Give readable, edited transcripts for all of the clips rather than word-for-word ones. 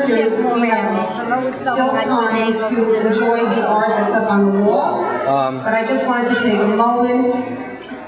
to, we have still time to enjoy the art that's up on the wall, but I just wanted to take a moment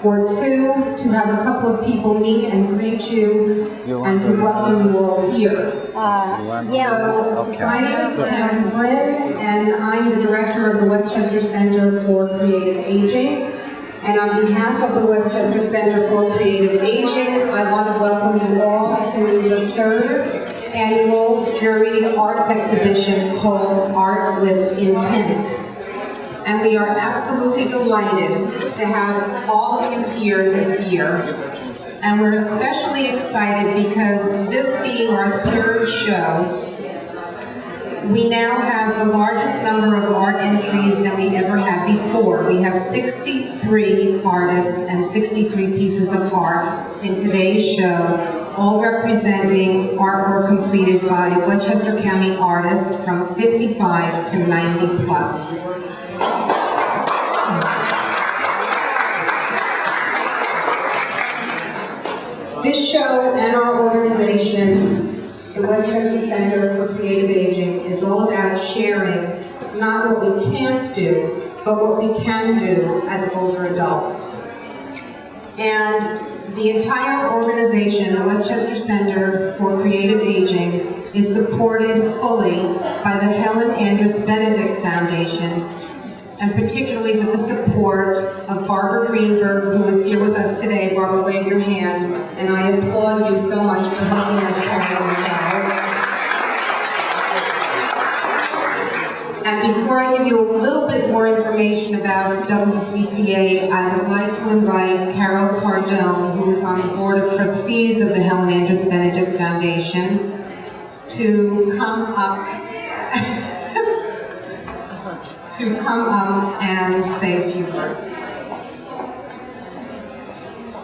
or two to have a couple of people meet and greet you and to welcome you all here. My name is Karen Bryn, and I'm the director of the Westchester Center for Creative Aging. And on behalf of the Westchester Center for Creative Aging, I want to welcome you all to the third annual juried arts exhibition called Art with Intent. And we are absolutely delighted to have all of you here this year. And we're especially excited because this being our third show, we now have the largest number of art entries than we ever had before. We have 63 artists and 63 pieces of art in today's show, all representing artwork completed by Westchester County artists from 55 to 90 plus. This show and our organization, the Westchester Center for Creative Aging, is all about sharing not what we can't do, but what we can do as older adults. And the entire organization, the Westchester Center for Creative Aging, is supported fully by the Helen Andrus Benedict Foundation, and particularly with the support of Barbara Greenberg, who is here with us today. Barbara, wave your hand, and I applaud you so much for helping us carry this out. And before I give you a little bit more information about WCCA, I would like to invite Carol Cardone, who is on the Board of Trustees of the Helen Andrus Benedict Foundation, to come up and say a few words.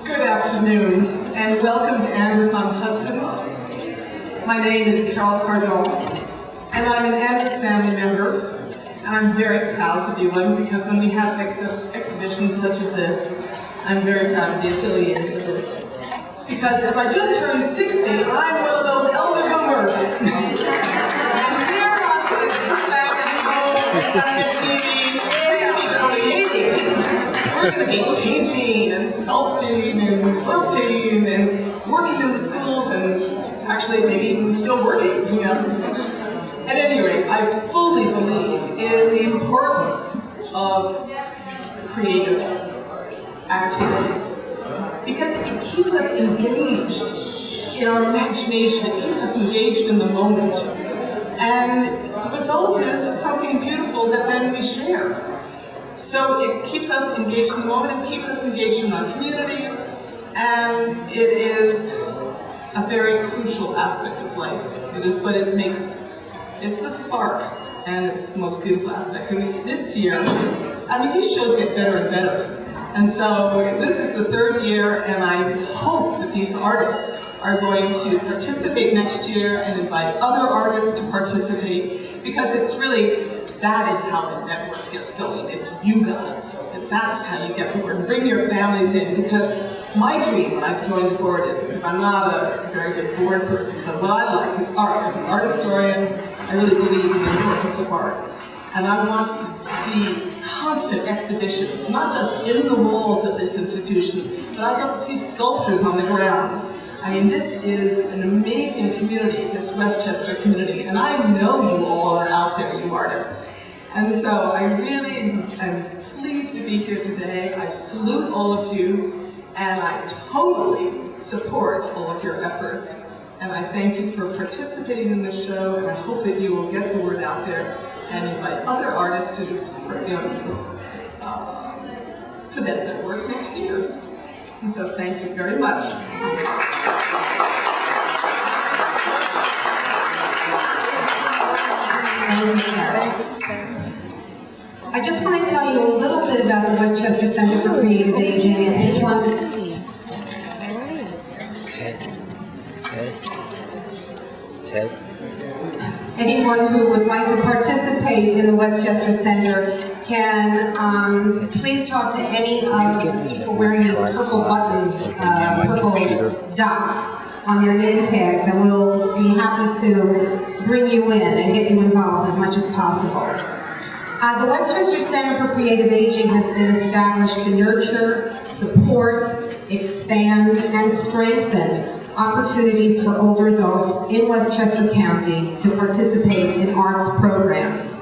Good afternoon, and welcome to Andrus on Hudson. My name is Carol Cardone, and I'm an Andrus family member, and I'm very proud to be one because when we have exhibitions such as this, I'm very proud to be affiliated with this. Because as I just turned 60, I'm one of those elder boomers. And they're not going to sit back at home and TV. We're going to be painting and sculpting and quilting and working in the schools and actually maybe even still working, you know. At any rate, I fully believe in the importance of creative activities because it keeps us engaged in our imagination, it keeps us engaged in the moment. And the result is something beautiful that then we share. So it keeps us engaged in the moment, it keeps us engaged in our communities, and it is a very crucial aspect of life. It is what it makes, it's the spark, and it's the most beautiful aspect. And this year, I mean, these shows get better and better. And so this is the third year, and I hope that these artists are going to participate next year and invite other artists to participate, because it's really, that is how the network gets going. It's you guys. And that's how you get the word. Bring your families in, because my dream when I joined the board is, because I'm not a very good board person, but what I like is art. As an art historian, I really believe in the importance of art. And I want to see constant exhibitions, not just in the walls of this institution, but I'd love to see sculptures on the grounds. I mean, this is an amazing community, this Westchester community, and I know you all are out there, you artists. And so I really am pleased to be here today. I salute all of you, and I totally support all of your efforts. And I thank you for participating in this show, and I hope that you will get the word out there and invite other artists to present their work next year. And so thank you very much. I just want to tell you a little bit about the Westchester Center for Creative Aging, and anyone who would like to participate in the Westchester Center can please talk to any of the people wearing these purple buttons, purple dots on your name tags, and we'll be happy to bring you in and get you involved as much as possible. The Westchester Center for Creative Aging has been established to nurture, support, expand, and strengthen opportunities for older adults in Westchester County to participate in arts programs.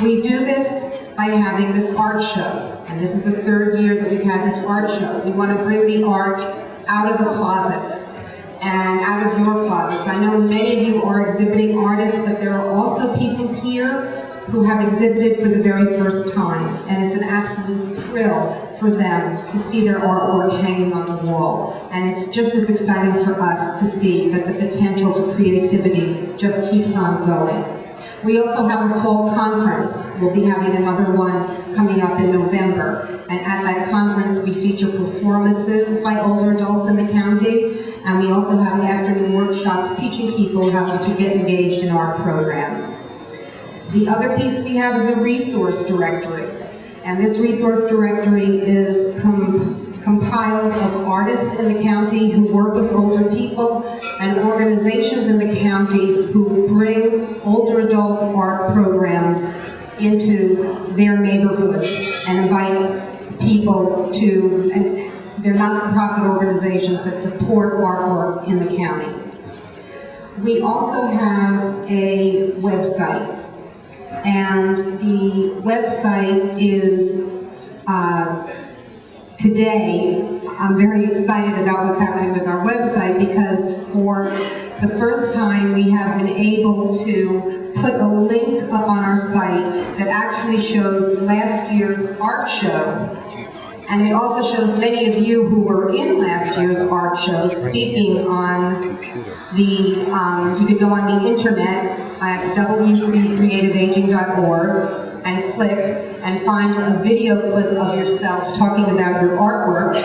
We do this by having this art show, and this is the third year that we've had this art show. We want to bring the art out of the closets and out of your closets. I know many of you are exhibiting artists, but there are also people here who have exhibited for the very first time, and it's an absolute thrill for them to see their artwork hanging on the wall. And it's just as exciting for us to see that the potential for creativity just keeps on going. We also have a fall conference. We'll be having another one coming up in November. And at that conference, we feature performances by older adults in the county. And we also have afternoon workshops teaching people how to get engaged in art programs. The other piece we have is a resource directory. And this resource directory is compiled of artists in the county who work with older people and organizations in the county who bring older adult art programs into their neighborhoods and invite people to, and they're not-for-profit organizations that support artwork in the county. We also have a website. And the website is, today, I'm very excited about what's happening with our website because for the first time we have been able to put a link up on our site that actually shows last year's art show. And it also shows many of you who were in last year's art show speaking on the, you can go on the internet at wccreativeaging.org and click and find a video clip of yourself talking about your artwork.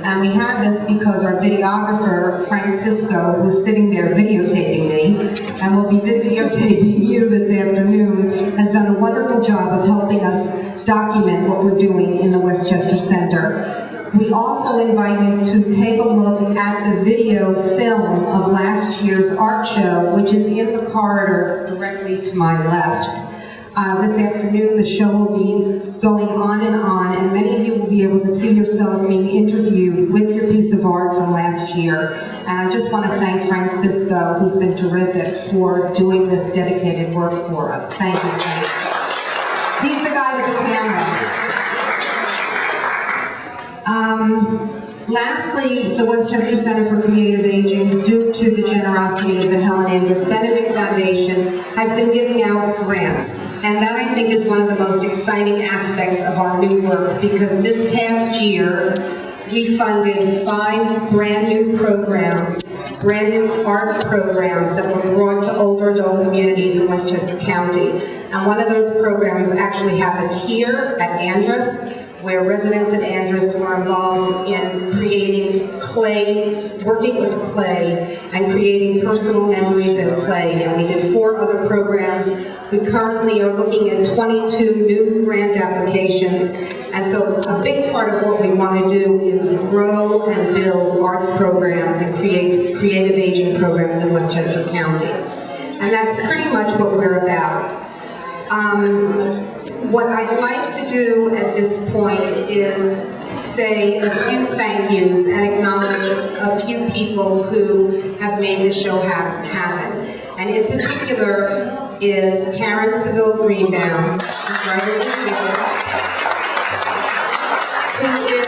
And we have this because our videographer, Frank Sisco, who's sitting there videotaping me, and will be videotaping you this afternoon, has done a wonderful job of helping us document what we're doing in the Westchester Center. We also invite you to take a look at the video film of last year's art show, which is in the corridor directly to my left. This afternoon, the show will be going on, and many of you will be able to see yourselves being interviewed with your piece of art from last year. And I just want to thank Frank Sisco, who's been terrific, for doing this dedicated work for us. Thank you, Frank. He's the guy with the camera. Lastly, the Westchester Center for Creative Aging, due to the generosity of the Helen Andrews Benedict Foundation, has been giving out grants. And that, I think, is one of the most exciting aspects of our new work, because this past year, we funded 5 brand new programs, brand new art programs that were brought to older adult communities in Westchester County. And one of those programs actually happened here at Andrus, where residents at Andrus were involved in creating clay, working with clay, and creating personal memories in clay. And we did 4 other programs. We currently are looking at 22 new grant applications. And so a big part of what we want to do is grow and build arts programs and create creative aging programs in Westchester County. And that's pretty much what we're about. What I'd like to do at this point is say a few thank yous and acknowledge a few people who have made this show happen. And in particular is Karen Seville Greenbaum, who's right over here,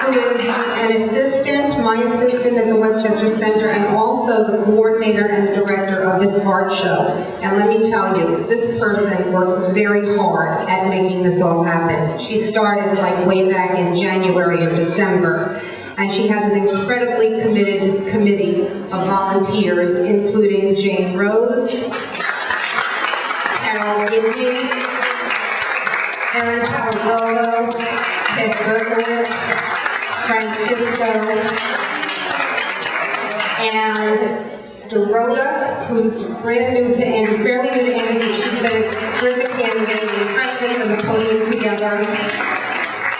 who is an assistant, my assistant at the Westchester Center, and also the coordinator and director of this art show. And let me tell you, this person works very hard at making this all happen. She started like way back in January or December, and she has an incredibly committed committee of volunteers, including Jane Rose, Carol Gibney, Erin Palazzolo, Ted Berkowitz, Frank Sisco, and Dorota, who's brand new to Andrew, fairly new to Andrew. She's been a terrific hand in getting the refreshments and the podium together.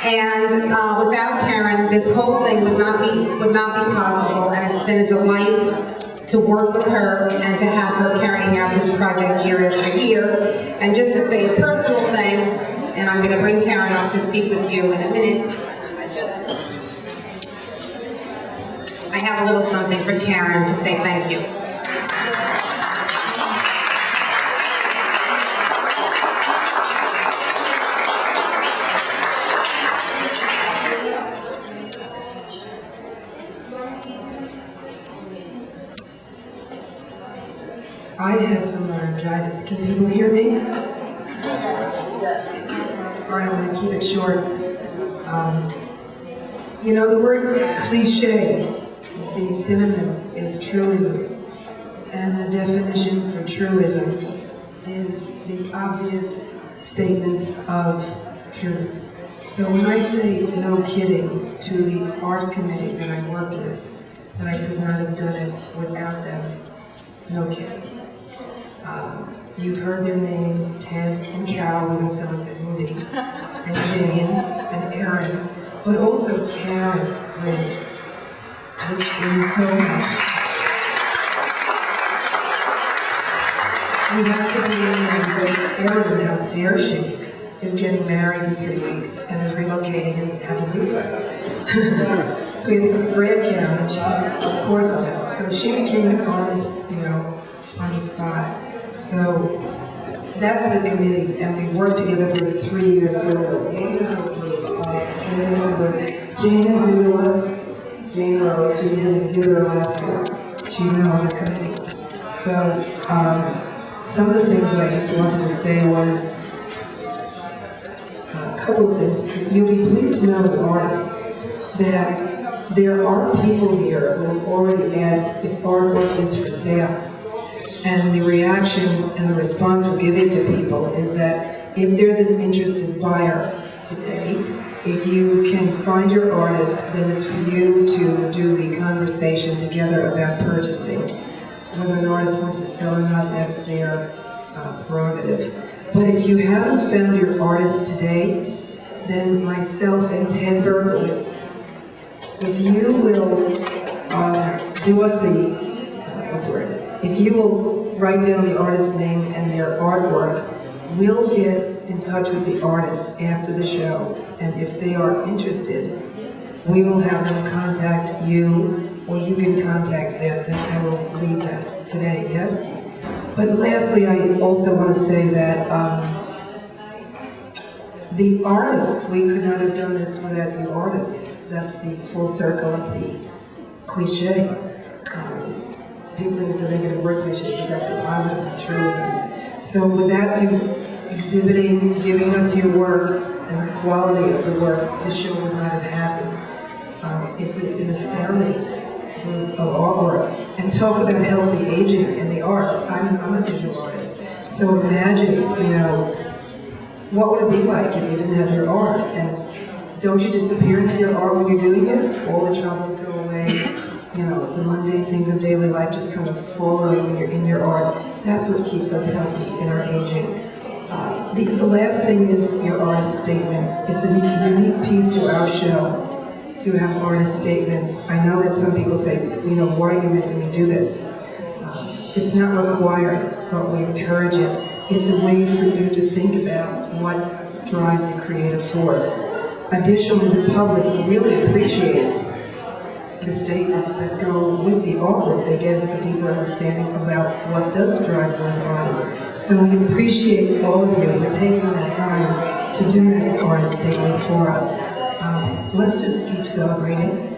And without Karen, this whole thing would not be possible. And it's been a delight to work with her and to have her carrying out this project year after year. And just to say a personal thanks, and I'm going to bring Karen up to speak with you in a minute. I have a little something for Karen to say thank you. I have some laryngitis. Can people hear me? All right, I'm going to keep it short. You know, the word cliche, the synonym is truism. And the definition for truism is the obvious statement of truth. So when I say no kidding to the art committee that I work with, that I could not have done it without them, no kidding. You've heard their names, Ted and Cal, in some of the movie, and Jane and Aaron, but also Karen, which means so much. We have to believe that Aaron, how dare she, is getting married in 3 weeks and is relocating and had to leave her. So we have to grab Karen, and she said, of course I'll help. So she became an artist, you know, on the spot. So that's the committee, and we worked together for 3 years. So Jane is new to us. Jane Rose, she was an exhibitor last year. She's now on the committee. So some of the things that I just wanted to say was a couple of things. You'll be pleased to know as artists that there are people here who have already asked if artwork is for sale. And the reaction and the response we're giving to people is that if there's an interested buyer today, if you can find your artist, then it's for you to do the conversation together about purchasing. Whether an artist wants to sell or not, that's their prerogative. But if you haven't found your artist today, then myself and Ted Berkowitz, if you will do us the, if you will write down the artist's name and their artwork, we'll get in touch with the artist after the show, and if they are interested, we will have them contact you, or you can contact them. That's how we'll leave that today, yes? But lastly, I also want to say that the artist, we could not have done this without the artists. That's the full circle of the cliche. People think it's a negative word cliche, but that's the positive and truisms. So without you exhibiting, giving us your work, and the quality of the work, this show would not have happened. It's an astounding group of artwork. And talk about healthy aging in the arts. I'm a visual artist. So imagine, you know, what would it be like if you didn't have your art? And don't you disappear into your art when you're doing it? All the troubles go away. You know, the mundane things of daily life just kind of fall away when you're in your art. That's what keeps us healthy in our aging. The last thing is your artist statements. It's a unique piece to our show to have artist statements. I know that some people say, you know, why are you making me do this? It's not required, but we encourage it. It's a way for you to think about what drives your creative force. Additionally, the public really appreciates the statements that go with the artwork. They get a deeper understanding about what does drive those artists. So we appreciate all of you for taking that time to do that artist statement for us. Let's just keep celebrating.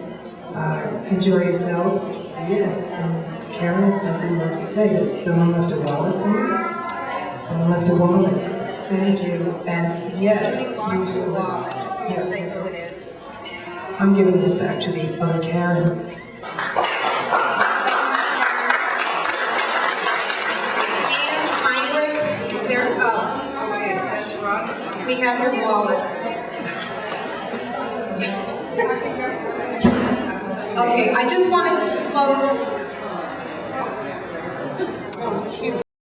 Enjoy yourselves. Yes, and Karen has something more to say. That someone left a wallet somewhere? Someone left a wallet. Thank you. And yes, you do. Yeah. I'm giving this back to the other Karen. Is there? Oh, okay, that's wrong. We have your wallet. Okay, I just wanted to close